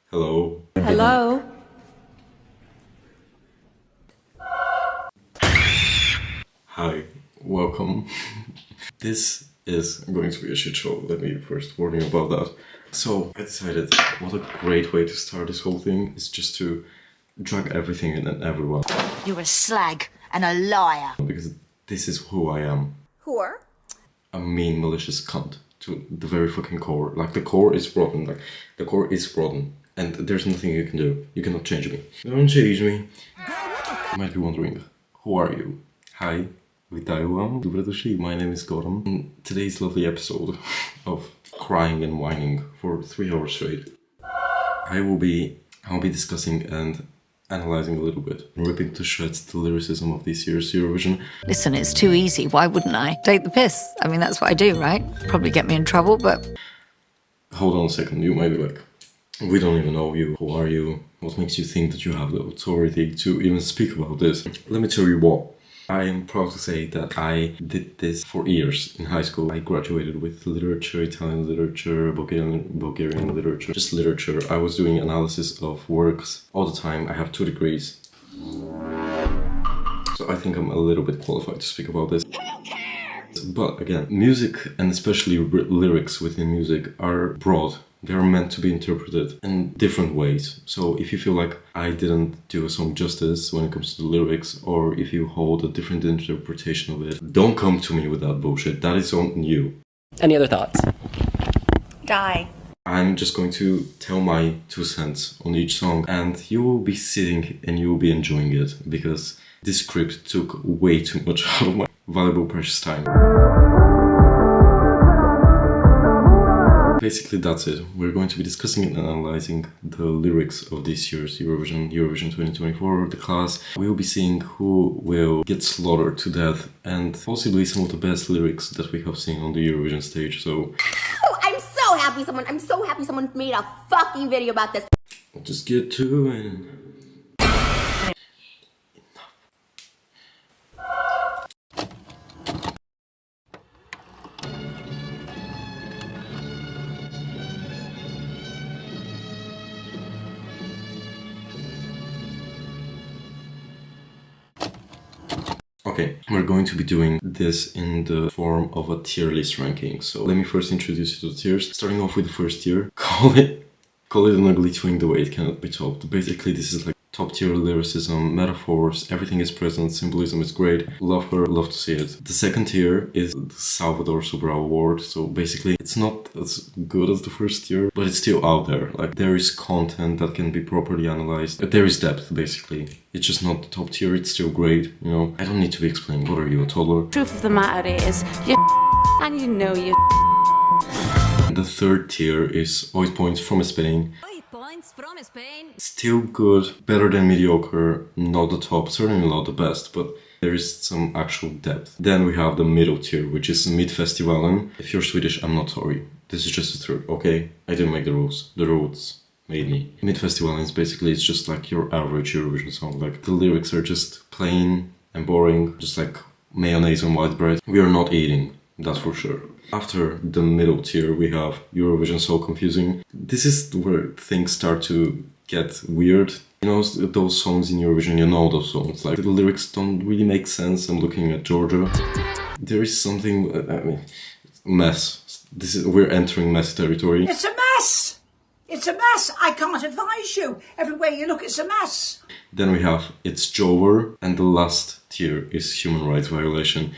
Hello. Hello? Hi. Welcome. This is going to be a shit show. Let me first warn you about that. So I decided what a great way to start this whole thing is just to drag everything in and everyone. You're a slag and a liar. Because this is who I am. Whore? A mean, malicious cunt to the very fucking core. Like, the core is rotten. Like, the core is rotten. And there's nothing you can do. You cannot change me. Don't change me. You might be wondering, who are you? Hi, вітаю вам. Добре дошли. My name is Goran. In today's lovely episode of crying and whining for 3 hours straight, I'll be discussing and analyzing a little bit, ripping to shreds the lyricism of this year's Eurovision. Listen, it's too easy. Why wouldn't I? Take the piss. I mean, that's what I do, right? Probably get me in trouble, but... Hold on a second, you might be like, we don't even know you. Who are you? What makes you think that you have the authority to even speak about this? Let me tell you what. I am proud to say that I did this for years in high school. I graduated with literature, Italian literature, Bulgarian literature, just literature. I was doing analysis of works all the time. I have 2 degrees. So I think I'm a little bit qualified to speak about this. But again, music and especially lyrics within music are broad. They are meant to be interpreted in different ways. So if you feel like I didn't do a song justice when it comes to the lyrics, or if you hold a different interpretation of it, don't come to me with that bullshit. That is on you. Any other thoughts? Die. I'm just going to tell my 2 cents on each song, and you will be sitting and you will be enjoying it, because this script took way too much out of my valuable precious time. Basically, that's it. We're going to be discussing and analyzing the lyrics of this year's Eurovision 2024, the class. We will be seeing who will get slaughtered to death, and possibly some of the best lyrics that we have seen on the Eurovision stage. So, I'm so happy someone made a fucking video about this. I'll just get to it. Okay, we're going to be doing this in the form of a tier list ranking. So let me first introduce you to the tiers. Starting off with the first tier, call it an ugly twink the way it cannot be topped. Basically, this is like top tier lyricism, metaphors, everything is present, symbolism is great. Love her, love to see it. The second tier is the Salvador Sobral Award. So basically, it's not as good as the first tier, but it's still out there. Like, there is content that can be properly analyzed. There is depth, basically. It's just not the top tier, it's still great, you know. I don't need to be explained. What are you, a toddler? Truth of the matter is, you and you know you. The third tier is 8 points from Spain. 8 points from Spain. Still good, better than mediocre, not the top, certainly not the best, but there is some actual depth. Then we have the middle tier, which is Midfestivalen. If you're Swedish, I'm not sorry. This is just a truth, okay? I didn't make the rules. The rules made me. Midfestivalen is basically, it's just like your average Eurovision song. Like, the lyrics are just plain and boring, just like mayonnaise on white bread. We are not eating, that's for sure. After the middle tier, we have Eurovision So Confusing. This is where things start to get weird. You know, those songs in Eurovision, you know those songs. Like, the lyrics don't really make sense. I'm looking at Georgia. There is something, I mean, mess. We're entering mess territory. It's a mess! It's a mess! I can't advise you. Everywhere you look, it's a mess. Then we have It's Jover, and the last tier is Human Rights Violation.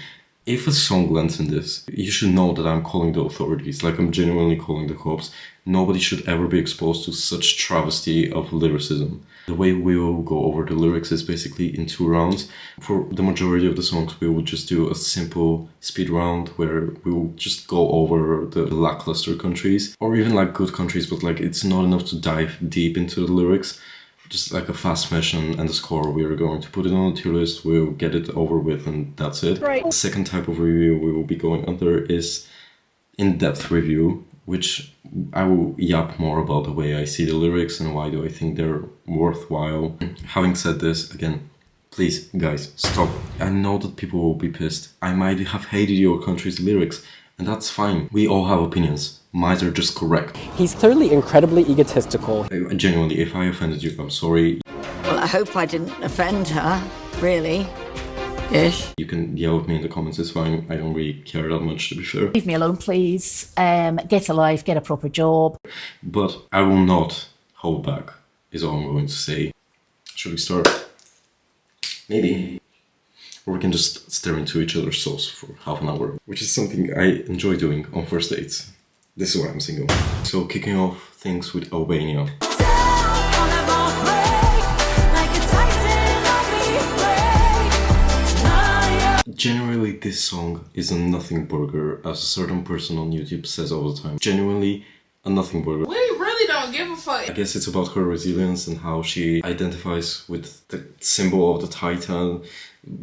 If a song lands in this, you should know that I'm calling the authorities, like I'm genuinely calling the cops. Nobody should ever be exposed to such travesty of lyricism. The way we will go over the lyrics is basically in 2 rounds. For the majority of the songs, we will just do a simple speed round where we will just go over the lackluster countries, or even like good countries, but like it's not enough to dive deep into the lyrics. Just like a fast smash and the score. We are going to put it on the tier list, we'll get it over with, and that's it. Right. The second type of review we will be going under is in-depth review, which I will yap more about the way I see the lyrics and why do I think they're worthwhile. Having said this, again, please, guys, stop. I know that people will be pissed. I might have hated your country's lyrics, And that's fine. We all have opinions. Mine are just correct. He's clearly incredibly egotistical. Genuinely, if I offended you, I'm sorry. Well, I hope I didn't offend her, really. Ish. You can yell at me in the comments, it's fine. I don't really care that much, to be fair. Leave me alone, please. Get a life, get a proper job. But I will not hold back, is all I'm going to say. Should we start? Maybe. Or we can just stare into each other's souls for half an hour, which is something I enjoy doing on first dates. This is why I'm single. So kicking off things with Albania. Generally, this song is a nothing burger, as a certain person on YouTube says all the time. Genuinely, a nothing burger. We really don't give a fuck. I guess it's about her resilience and how she identifies with the symbol of the Titan,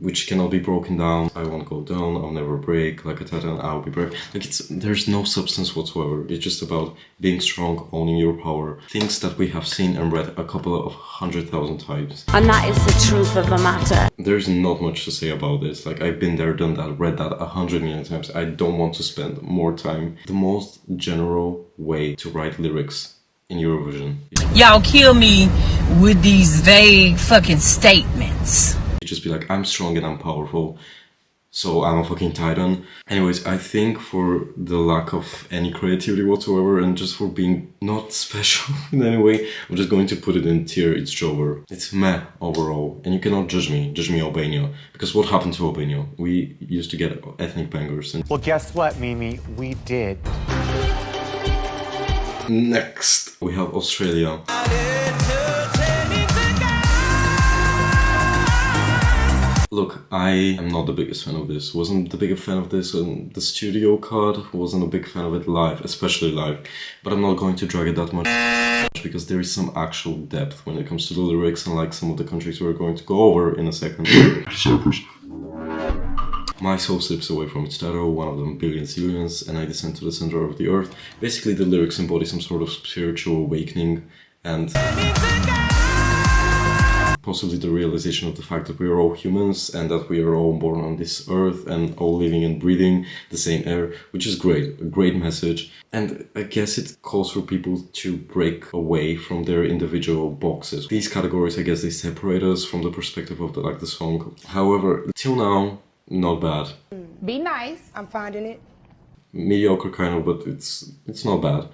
which cannot be broken down. I won't go down, I'll never break, like a Titan, I'll be brave. Like, there's no substance whatsoever. It's just about being strong, owning your power. Things that we have seen and read a couple of 100,000 times. And that is the truth of the matter. There's not much to say about this. Like, I've been there, done that, read that 100 million times. I don't want to spend more time. The most general way to write lyrics in Eurovision. Y'all kill me with these vague fucking statements. Just be like, I'm strong and I'm powerful, so I'm a fucking titan. Anyways, I think for the lack of any creativity whatsoever and just for being not special in any way, I'm just going to put it in tier it's Jover. It's meh overall, and you cannot judge me Albania, because what happened to Albania? We used to get ethnic bangers. And well, guess what, Mimi? We did. Next, we have Australia. Look, I am not the biggest fan of this. Wasn't the biggest fan of this on the studio cut. Wasn't a big fan of it live, especially live. But I'm not going to drag it that much because there is some actual depth when it comes to the lyrics and like some of the countries we're going to go over in a second. My soul slips away from its shadow, one of them billions, zillions, and I descend to the center of the earth. Basically, the lyrics embody some sort of spiritual awakening and possibly the realization of the fact that we are all humans and that we are all born on this earth and all living and breathing the same air, which is great, a great message. And I guess it calls for people to break away from their individual boxes. These categories, I guess, they separate us from the perspective of the song. However, till now, not bad. Be nice. I'm finding it. Mediocre kind of, but it's not bad.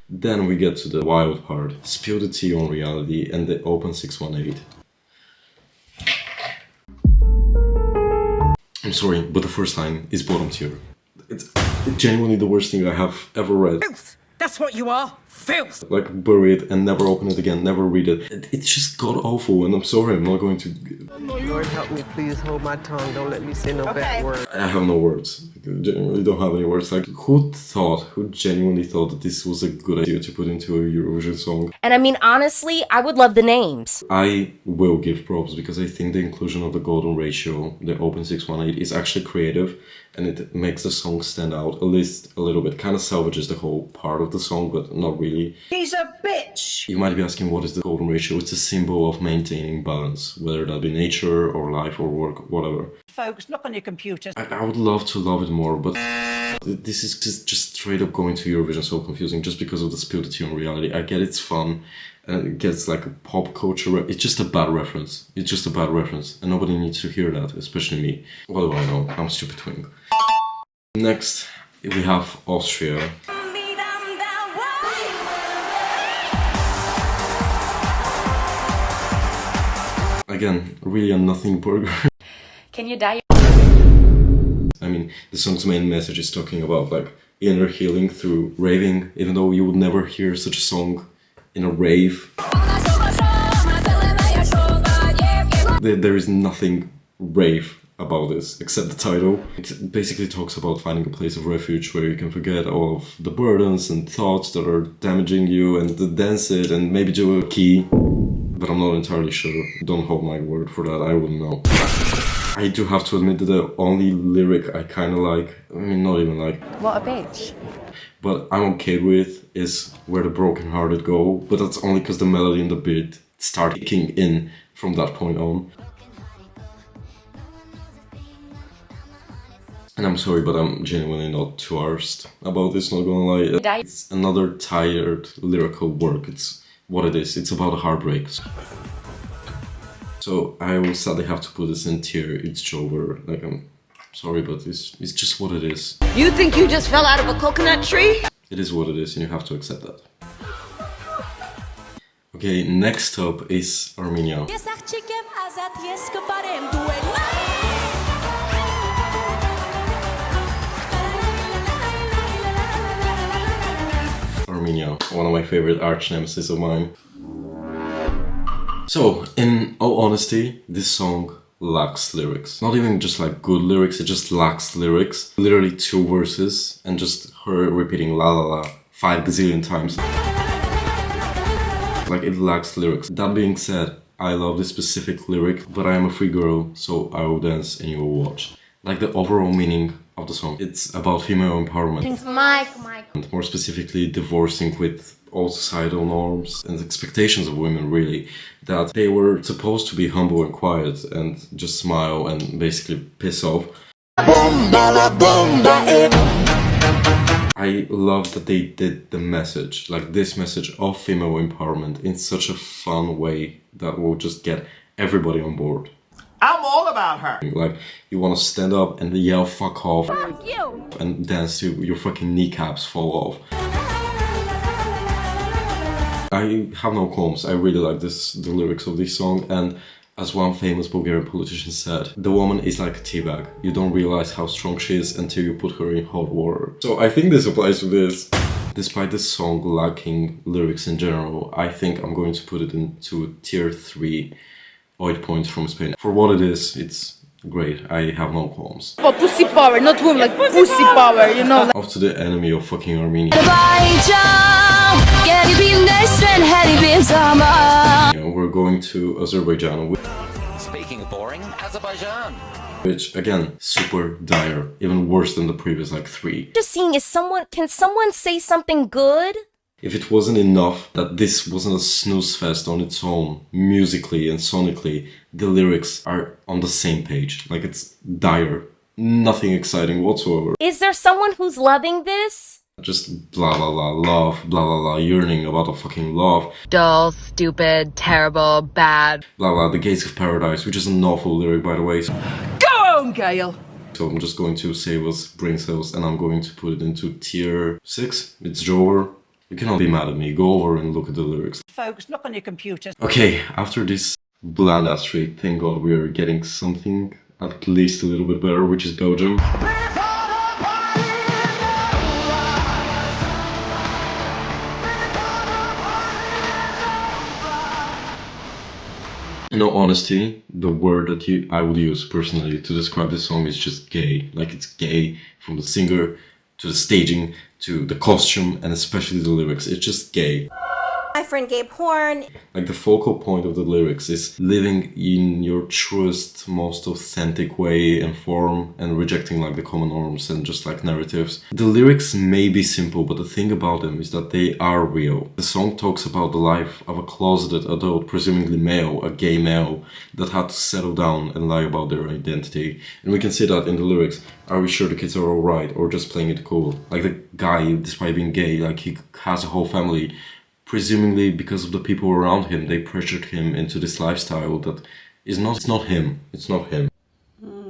Then we get to the wild part. Spill the tea on reality and the open 618. I'm sorry, but the first line is bottom tier. It's genuinely the worst thing I have ever read. Filth! That's what you are! Filth! Like, bury it and never open it again, never read it. It's just god awful, and I'm sorry, I'm not going to... Lord help me, please hold my tongue, don't let me say no bad words. I have no words. I genuinely don't have any words. Like, who genuinely thought that this was a good idea to put into a Eurovision song? And I mean, honestly, I would love the names. I will give props because I think the inclusion of the golden ratio, the open 618, is actually creative and it makes the song stand out at least a little bit. Kind of salvages the whole part of the song, but not really. He's a bitch! You might be asking, what is the golden ratio? It's a symbol of maintaining balance, whether that be nature or life or work, whatever. Folks, look on your computers. I would love to love it more, but this is just straight up going to Eurovision so confusing just because of the spill the tea on reality. I get it's fun and it gets like a pop culture. It's just a bad reference. It's just a bad reference and nobody needs to hear that, especially me. What do I know? I'm a stupid twink. Next, we have Austria. Again, really a nothing burger. Can you die? I mean, the song's main message is talking about like inner healing through raving, even though you would never hear such a song in a rave. There is nothing rave about this except the title. It basically talks about finding a place of refuge where you can forget all of the burdens and thoughts that are damaging you and dance it and maybe do a key. But I'm not entirely sure. Don't hold my word for that, I wouldn't know. I do have to admit that the only lyric I kind of like, I mean not even like, What a bitch. but I'm okay with is Where the Brokenhearted Go, but that's only because the melody and the beat start kicking in from that point on. And I'm sorry, but I'm genuinely not too arsed about this, not gonna lie. It's another tired lyrical work. It's what it is. It's about a heartbreak. So I will sadly have to put this in tier. It's over. Like, I'm sorry, but it's just what it is. You think you just fell out of a coconut tree? It is what it is, and you have to accept that. Okay, next up is Armenia. Armenia, one of my favorite arch nemesis of mine. So, in all honesty, this song lacks lyrics. Not even just like good lyrics, it just lacks lyrics. Literally 2 verses and just her repeating la la la 5 gazillion times. Like, it lacks lyrics. That being said, I love this specific lyric, but I am a free girl, so I will dance and you will watch. Like, the overall meaning of the song, it's about female empowerment. And more specifically, divorcing with all societal norms and expectations of women, really. That they were supposed to be humble and quiet and just smile and basically piss off. I love that they did the message, like this message of female empowerment in such a fun way that will just get everybody on board. I'm all about her. Like, you want to stand up and yell fuck off. Fuck you! And dance to your fucking kneecaps fall off. I have no qualms. I really like the lyrics of this song, and as one famous Bulgarian politician said, the woman is like a teabag. You don't realize how strong she is until you put her in hot water. So I think this applies to this. Despite this song lacking lyrics in general, I think I'm going to put it into tier 3 8 points from Spain. For what it is, it's great. I have no qualms. For pussy power, not women, like pussy power, you know. Off to the enemy of fucking Armenia. We're going to Azerbaijan. Speaking of boring, Azerbaijan. Which, again, super dire. Even worse than the previous, like, 3. Just seeing, can someone say something good? If it wasn't enough that this wasn't a snooze fest on its own, musically and sonically, the lyrics are on the same page. Like, it's dire. Nothing exciting whatsoever. Is there someone who's loving this? Just blah blah blah, love, blah blah blah, yearning about a fucking love. Dull, stupid, terrible, bad. Blah blah, the gates of paradise, which is an awful lyric, by the way. Go on, Gail. So I'm just going to save us brain cells, and I'm going to put it into tier 6. It's Jover. You cannot be mad at me. Go over and look at the lyrics. Folks, look on your computers. Okay, after this bland ass streak, thank God we are getting something at least a little bit better, which is Belgium. In all honesty, the word that I would use personally to describe this song is just gay. Like, it's gay from the singer to the staging to the costume and especially the lyrics. It's just gay. My friend gay porn. Like, the focal point of the lyrics is living in your truest, most authentic way and form and rejecting like the common norms and just like narratives. The lyrics may be simple, but the thing about them is that they are real. The song talks about the life of a closeted adult, presumably male, a gay male, that had to settle down and lie about their identity. And we can see that in the lyrics. Are we sure the kids are alright or just playing it cool? Like, the guy, despite being gay, like, he has a whole family. Presumably because of the people around him, they pressured him into this lifestyle that is not, it's not him. It's not him.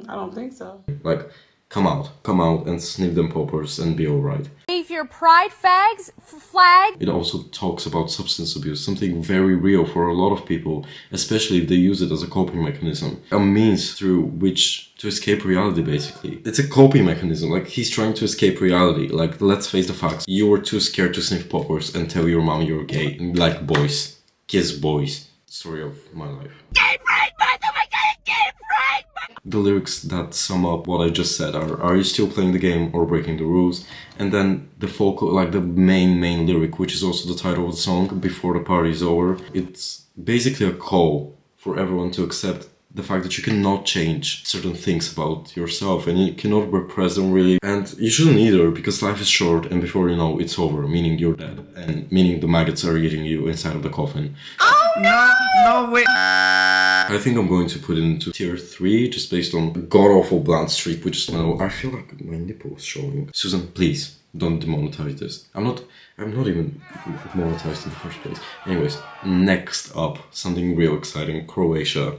I don't think so. Like, come out and sniff them poppers and be alright. Wave your pride flag. It also talks about substance abuse, something very real for a lot of people, especially if they use it as a coping mechanism. A means through which to escape reality, basically. It's a coping mechanism, like, he's trying to escape reality. Like, let's face the facts. You were too scared to sniff poppers and tell your mom you're gay. Like boys. Kiss boys. Story of my life. Gay pride month! Oh my god, gay pride month! The lyrics that sum up what I just said are you still playing the game or breaking the rules? And then the focal, like the main lyric, which is also the title of the song, Before the Party is Over. It's basically a call for everyone to accept the fact that you cannot change certain things about yourself and you cannot repress them, really. And you shouldn't either, because life is short and before you know it's over, meaning you're dead. And meaning the maggots are eating you inside of the coffin. Oh no! No way! I think I'm going to put it into tier 3 just based on the god-awful bland streak, which is now, I feel like my nipple is showing. Susan, please, don't demonetize this. I'm not even monetized in the first place. Anyways, next up, something real exciting, Croatia.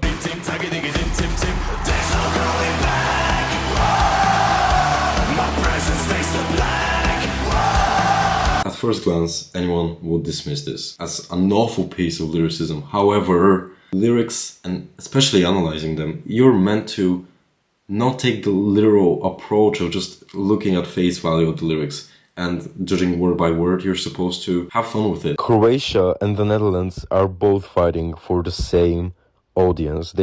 At first glance, anyone would dismiss this as an awful piece of lyricism. However, lyrics, and especially analyzing them, you're meant to not take the literal approach of just looking at face value of the lyrics and judging word by word. You're supposed to have fun with it. Croatia and the Netherlands are both fighting for the same audience.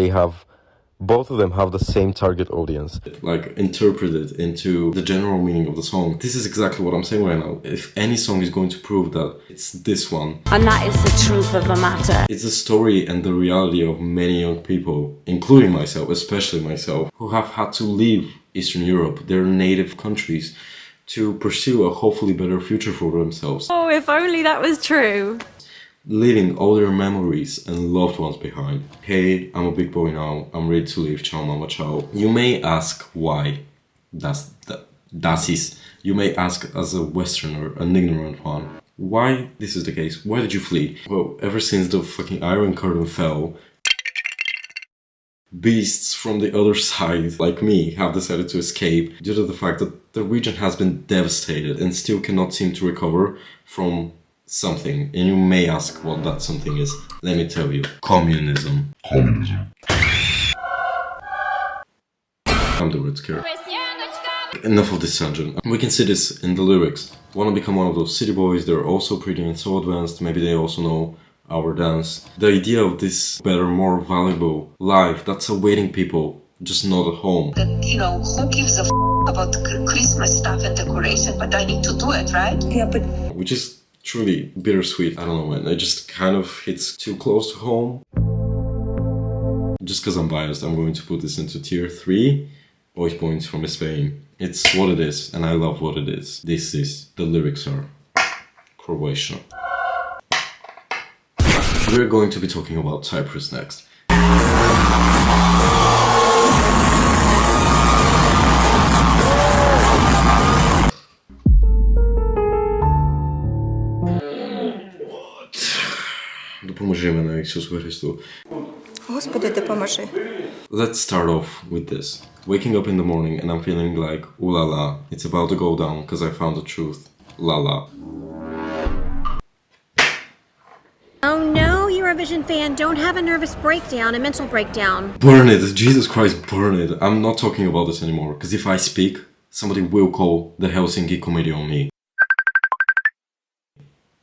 Both of them have the same target audience. Like, interpret it into the general meaning of the song. This is exactly what I'm saying right now. If any song is going to prove that, it's this one. And that is the truth of the matter. It's the story and the reality of many young people, including myself, especially myself, who have had to leave Eastern Europe, their native countries, to pursue a hopefully better future for themselves. Oh, if only that was true. Leaving all their memories and loved ones behind. Hey, I'm a big boy now, I'm ready to leave, ciao mama ciao. You may ask why. Das ist. You may ask as a Westerner, an ignorant one, why this is the case? Why did you flee? Well, ever since the fucking Iron Curtain fell, beasts from the other side, like me, have decided to escape due to the fact that the region has been devastated and still cannot seem to recover from something. And you may ask what that something is. Let me tell you. Communism. I'm the Red Scare. Enough of this tangent. We can see this in the lyrics. Wanna become one of those city boys, they're also pretty and so advanced, maybe they also know our dance. The idea of this better, more valuable life that's awaiting people, just not at home. That, who gives a about Christmas stuff and decoration, but I need to do it, right? Yeah, but... Which is truly bittersweet. I don't know, man. It just kind of hits too close to home. Just because I'm biased, I'm going to put this into tier 3. 8 points from Spain. It's what it is, and I love what it is. This is, the lyrics are Croatia. We're going to be talking about Cyprus next. Допоможи на Ісусу Христу. Господи, допоможи. Let's start off with this. Waking up in the morning and I'm feeling like, ooh la la, it's about to go down because I found the truth. La la. Oh no, Eurovision fan, don't have a nervous breakdown, a mental breakdown. Burn it, Jesus Christ, burn it. I'm not talking about this anymore, because if I speak, somebody will call the Helsinki Committee on me.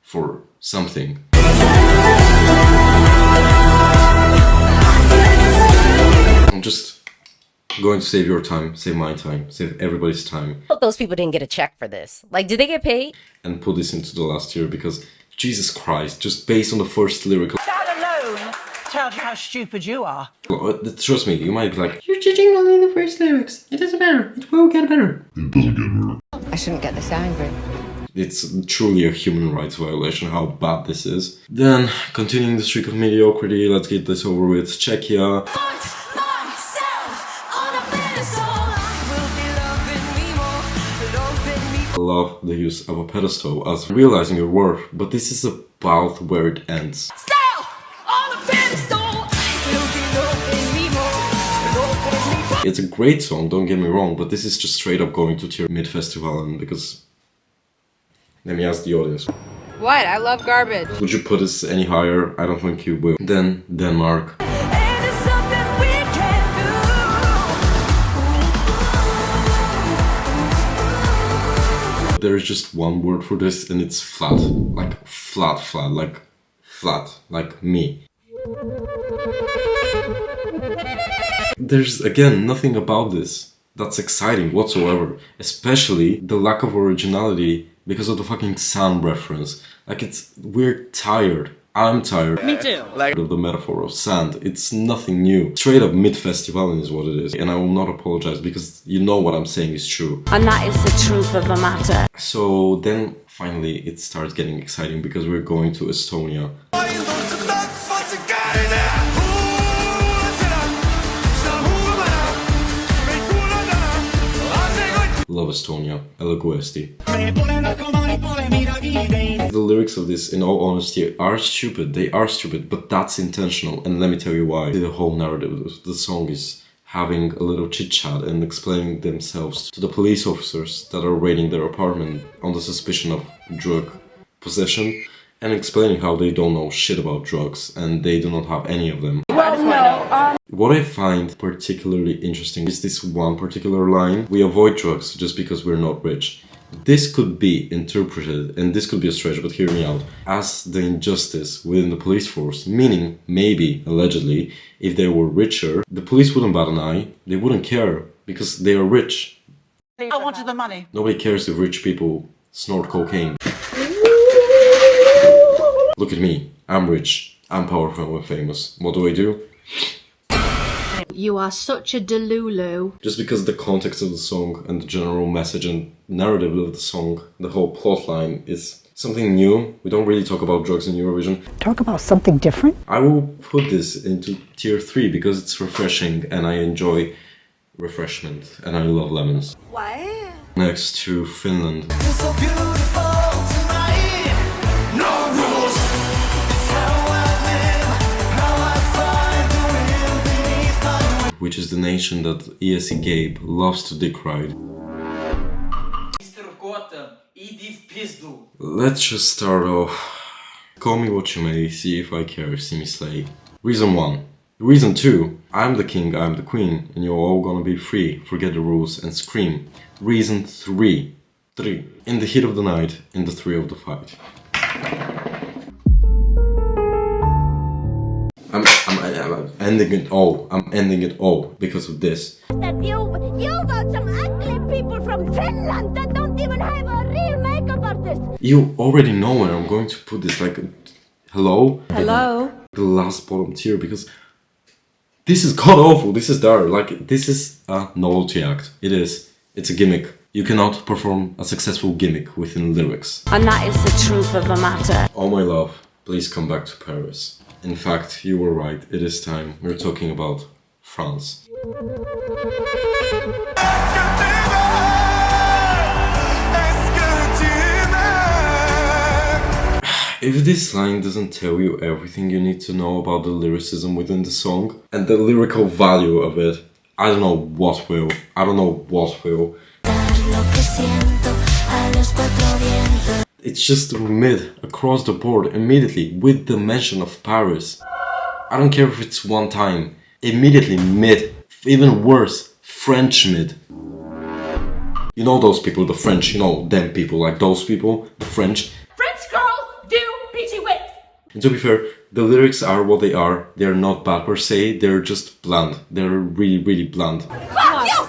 For something. I'm just going to save your time, save my time, save everybody's time. Those people didn't get a check for this. Like, did they get paid? And put this into the last year because, Jesus Christ, just based on the first lyric. That alone tells you how stupid you are. Trust me, you might be like, you're judging only the first lyrics. It doesn't matter. It will get better. It doesn't get better. I shouldn't get this angry. It's truly a human rights violation how bad this is. Then, continuing the streak of mediocrity, let's get this over with. Czechia. I love the use of a pedestal as realizing your worth, but this is about where it ends. It's a great song, don't get me wrong, but this is just straight up going to tier mid-festival because... Let me ask the audience. What? I love garbage. Would you put this any higher? I don't think you will. Then Denmark. There is just one word for this and it's flat. Like flat, like me. There's again nothing about this that's exciting whatsoever. Especially the lack of originality because of the fucking sand reference. Like we're tired. I'm tired. Me too. Of the metaphor of sand. It's nothing new. Straight up mid-festival is what it is. And I will not apologize because you know what I'm saying is true. And that is the truth of the matter. So then finally it starts getting exciting because we're going to Estonia. love Estonia, Elaguesti. The lyrics of this, in all honesty, are stupid. They are stupid, but that's intentional, and let me tell you why. The whole narrative of the song is having a little chit-chat and explaining themselves to the police officers that are raiding their apartment on the suspicion of drug possession, and explaining how they don't know shit about drugs and they do not have any of them. What I find particularly interesting is this one particular line: we avoid drugs just because we're not rich. This could be interpreted, and this could be a stretch, but hear me out, as the injustice within the police force, meaning, maybe, allegedly, if they were richer, the police wouldn't bat an eye, they wouldn't care, because they are rich. I wanted the money. Nobody cares if rich people snort cocaine. Look at me, I'm rich, I'm powerful and famous. What do? You are such a delulu. Just because the context of the song and the general message and narrative of the song, the whole plot line is something new. We don't really talk about drugs in Eurovision. Talk about something different. I will put this into tier 3 because it's refreshing and I enjoy refreshment and I love lemons. Why? Next to Finland. So beautiful tonight. No rules. It's how I live, how I find the wind beneath my wings. Which is the nation that ESE Gabe loves to dick ride. Let's just start off. Call me what you may, see if I care, see me slay. Reason 1. Reason 2. I'm the king, I'm the queen, and you're all gonna be free. Forget the rules and scream. Reason 3. In the heat of the night, in the thrill of the fight. I'm ending it all. I'm ending it all because of this. That you got some ugly people from Finland that don't even have a real makeup artist. You already know where I'm going to put this. Like, hello? Hello? The last bottom tier, because this is god awful. This is dire. Like, this is a novelty act. It is. It's a gimmick. You cannot perform a successful gimmick within lyrics. And that is the truth of the matter. Oh my love, please come back to Paris. In fact, you were right. It is time. We're talking about France. If this line doesn't tell you everything you need to know about the lyricism within the song and the lyrical value of it, I don't know what will. I don't know what will. It's just mid, across the board, immediately, with the mention of Paris. I don't care if it's one time. Immediately mid. Even worse, French mid. You know those people, the French, you know them people, like those people, the French. French girls do peachy whips. And to be fair, the lyrics are what they are. They're not bad per se, they're just bland. They're really, really bland. Fuck you!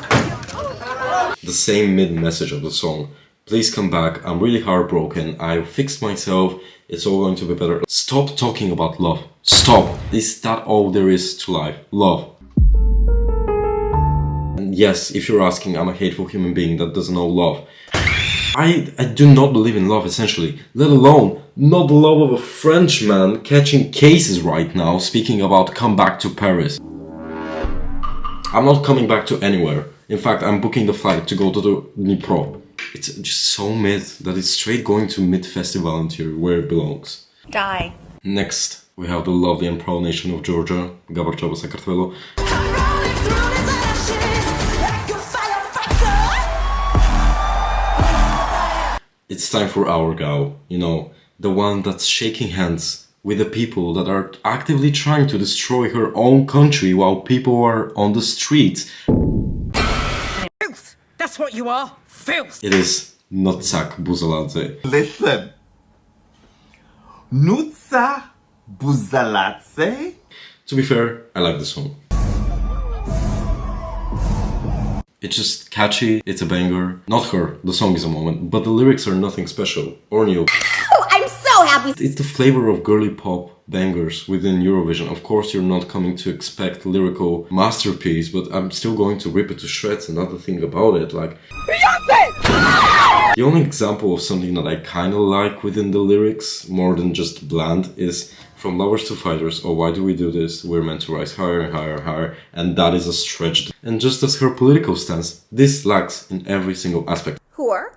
The same mid-message of the song. Please come back, I'm really heartbroken, I fixed myself, it's all going to be better. Stop talking about love. Stop! Is that all there is to life? Love. And yes, if you're asking, I'm a hateful human being that doesn't know love. I do not believe in love, essentially. Let alone, not the love of a Frenchman catching cases right now, speaking about come back to Paris. I'm not coming back to anywhere. In fact, I'm booking the flight to go to the Dnipro. It's just so mid that it's straight going to mid-festival interior where it belongs. Die. Next, we have the lovely and proud nation of Georgia, Gabarczaba Sakartvelo. It's time for our gal, you know, the one that's shaking hands with the people that are actively trying to destroy her own country while people are on the streets. Filth! That's what you are! Filth! It is Nutsak Buzaladze. Listen. Nutsa Buzaladze? To be fair, I like the song. It's just catchy, it's a banger. Not her, the song is a moment, but the lyrics are nothing special or new. Oh, I'm so happy! It's the flavor of girly pop bangers within Eurovision. Of course, you're not coming to expect lyrical masterpiece, but I'm still going to rip it to shreds. Another thing about it, like... The only example of something that I kinda like within the lyrics, more than just bland, is From lovers to fighters, oh, why do we do this? We're meant to rise higher and higher and higher, and that is a stretch. And just as her political stance, this lacks in every single aspect. Whore?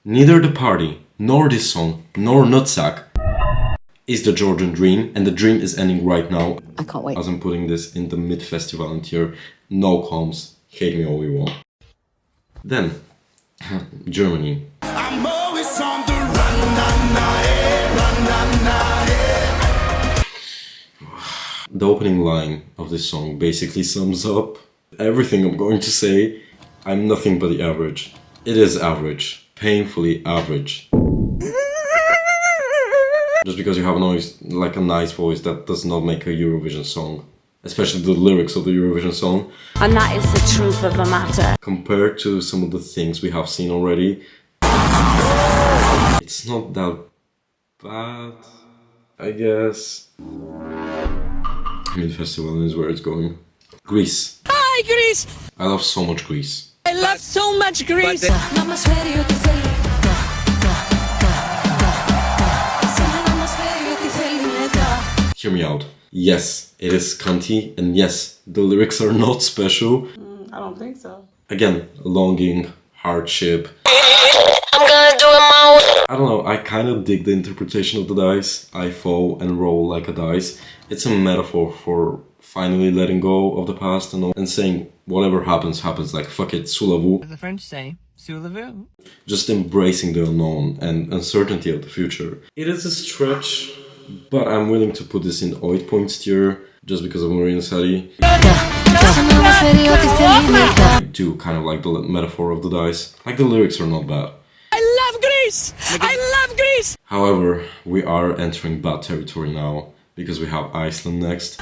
Neither the party, nor this song, nor Nutsack is the Georgian dream, and the dream is ending right now. I can't wait. As I'm putting this in the mid-festival tier, no comms, hate me all you want. Then, Germany. I'm always on the run, run, The opening line of this song basically sums up everything I'm going to say. I'm nothing but the average. It is average. Painfully average. Just because you have a nice voice, that does not make a Eurovision song. Especially the lyrics of the Eurovision song. And that is the truth of the matter. Compared to some of the things we have seen already, it's not that bad, I guess. Mid-festival is where it's going. Greece. Hi, Greece! I love so much Greece. I love so much Greece! Hear me out. Yes, it is cunty, and yes, the lyrics are not special. I don't think so. Again, longing, hardship. I'm gonna do it my way. I don't know, I kind of dig the interpretation of the dice. I fall and roll like a dice. It's a metaphor for finally letting go of the past and saying whatever happens, happens. Like, fuck it, sous-la-vous. The French say, sous-la-vous. Just embracing the unknown and uncertainty of the future. It is a stretch, but I'm willing to put this in 8 points tier just because of Marina Sadi. I do kind of like the metaphor of the dice. Like, the lyrics are not bad. I love Greece! I love Greece! However, we are entering bad territory now because we have Iceland next.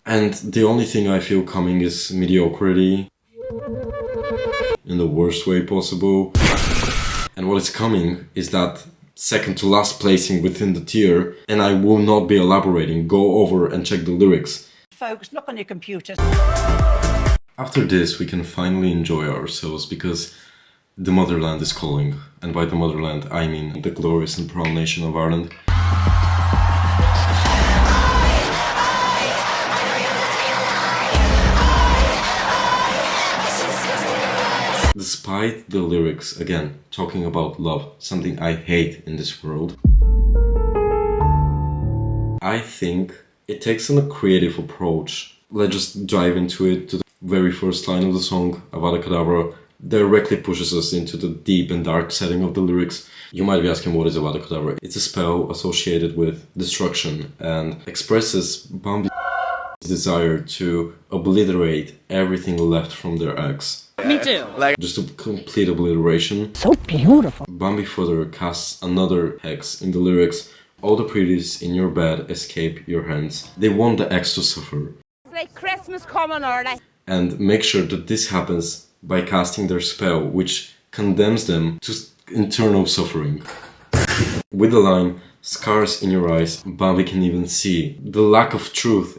And the only thing I feel coming is mediocrity. In the worst way possible. And what is coming is that second to last placing within the tier, and I will not be elaborating. Go over and check the lyrics. Folks, look on your computers. After this, we can finally enjoy ourselves because the motherland is calling. And by the motherland, I mean the glorious and proud nation of Ireland. Despite the lyrics, again, talking about love, something I hate in this world, I think it takes a creative approach. Let's just dive into it. To the very first line of the song, Avada Kedavra, directly pushes us into the deep and dark setting of the lyrics. You might be asking, what is Avada Kedavra? It's a spell associated with destruction and expresses Bambi's desire to obliterate everything left from their ex. Me too. Just a complete obliteration. So beautiful. Bambi further casts another hex in the lyrics. All the pretties in your bed escape your hands. They want the ex to suffer. It's like Christmas coming early. And make sure that this happens by casting their spell, which condemns them to internal suffering. With the line, scars in your eyes, Bambi can even see the lack of truth.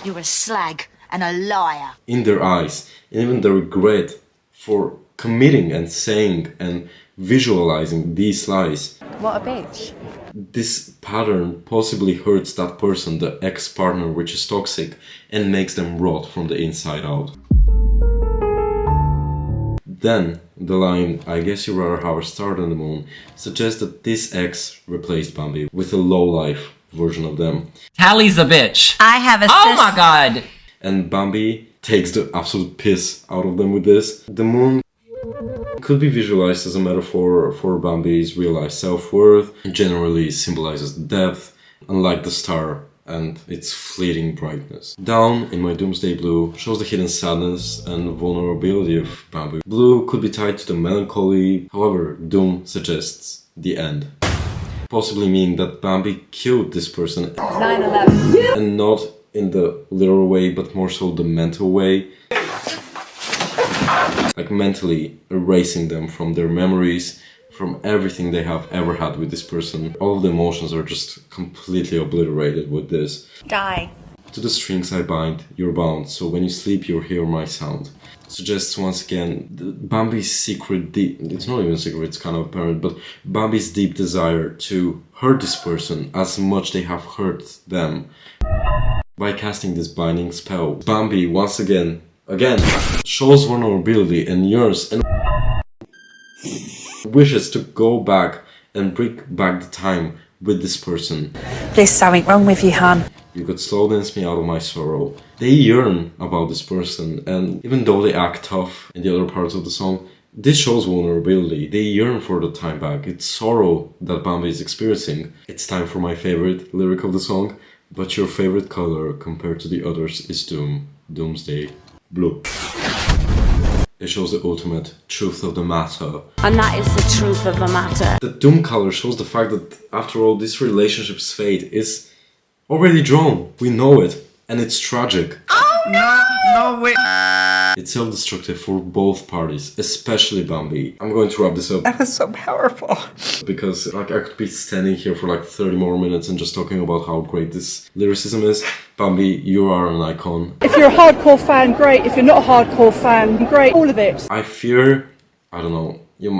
You're a slag and a liar. In their eyes, and even the regret for committing and saying and visualizing these lies. What a bitch. This pattern possibly hurts that person, the ex-partner, which is toxic, and makes them rot from the inside out. Then, the line, I guess you'd rather have a star than the moon, suggests that this ex replaced Bambi with a low-life version of them. Hallie's a bitch. I have a Oh my god! And Bambi takes the absolute piss out of them with this. The moon could be visualized as a metaphor for Bambi's realized self-worth. It generally symbolizes depth, unlike the star and its fleeting brightness. Down in my Doomsday Blue shows the hidden sadness and vulnerability of Bambi. Blue could be tied to the melancholy, however, Doom suggests the end. Possibly meaning that Bambi killed this person. 9/11. And not in the literal way, but more so the mental way. Like mentally erasing them from their memories, from everything they have ever had with this person. All of the emotions are just completely obliterated with this. Die. To the strings I bind, you're bound, so when you sleep you'll hear my sound. suggests once again Bambi's secret, it's not even a secret, it's kind of apparent, but Bambi's deep desire to hurt this person as much they have hurt them. By casting this binding spell, Bambi once again shows vulnerability and yearns and wishes to go back and bring back the time with this person. There's something wrong with you, hon. You could slow dance me out of my sorrow. They yearn about this person, and even though they act tough in the other parts of the song, this shows vulnerability. They yearn for the time back. It's sorrow that Bambi is experiencing. It's time for my favorite lyric of the song. But your favorite color compared to the others is Doomsday Blue. It shows the ultimate truth of the matter. And that is the truth of the matter. The doom color shows the fact that after all, this relationship's fate is already drawn. We know it. And it's tragic. No, no way. It's self-destructive for both parties, especially Bambi. I'm going to wrap this up. That was so powerful. Because like I could be standing here for like 30 more minutes and just talking about how great this lyricism is. Bambi, you are an icon. If you're a hardcore fan, great. If you're not a hardcore fan, great. All of it. I fear, I don't know, you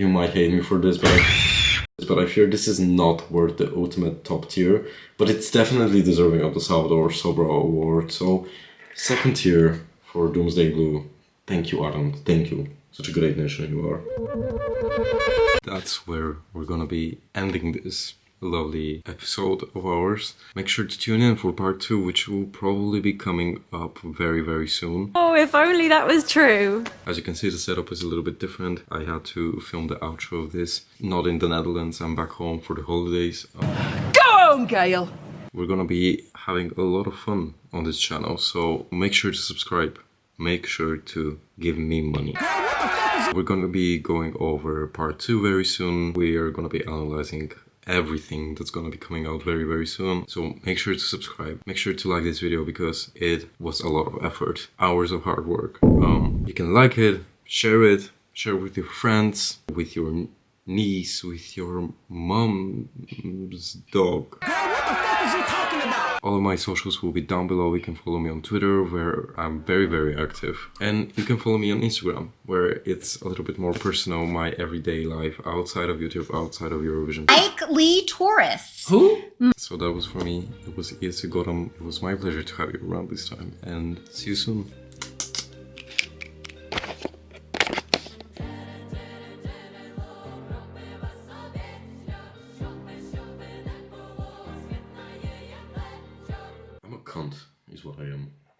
might hate me for this, but I fear this is not worth the ultimate top tier. But it's definitely deserving of the Salvador Sobra Award. So, second tier for Doomsday Blue. Thank you, Adam. Thank you. Such a great nation you are. That's where we're gonna be ending this lovely episode of ours. Make sure to tune in for part 2, which will probably be coming up very, very soon. Oh, if only that was true. As you can see, the setup is a little bit different. I had to film the outro of this. Not in the Netherlands, I'm back home for the holidays. Go on, Gail. We're gonna be having a lot of fun on this channel, so make sure to subscribe. Make sure to give me money. We're gonna be going over part 2 very soon. We are gonna be analyzing everything that's gonna be coming out very, very soon. So make sure to subscribe. Make sure to like this video because it was a lot of effort. Hours of hard work. You can like it, share with your friends, with your niece, with your mom's dog. All of my socials will be down below. You can follow me on Twitter, where I'm very, very active. And you can follow me on Instagram, where it's a little bit more personal, my everyday life outside of YouTube, outside of Eurovision. Ike Lee Taurus. Who? So that was for me. It was Iesi Godam. It was my pleasure to have you around this time. And see you soon.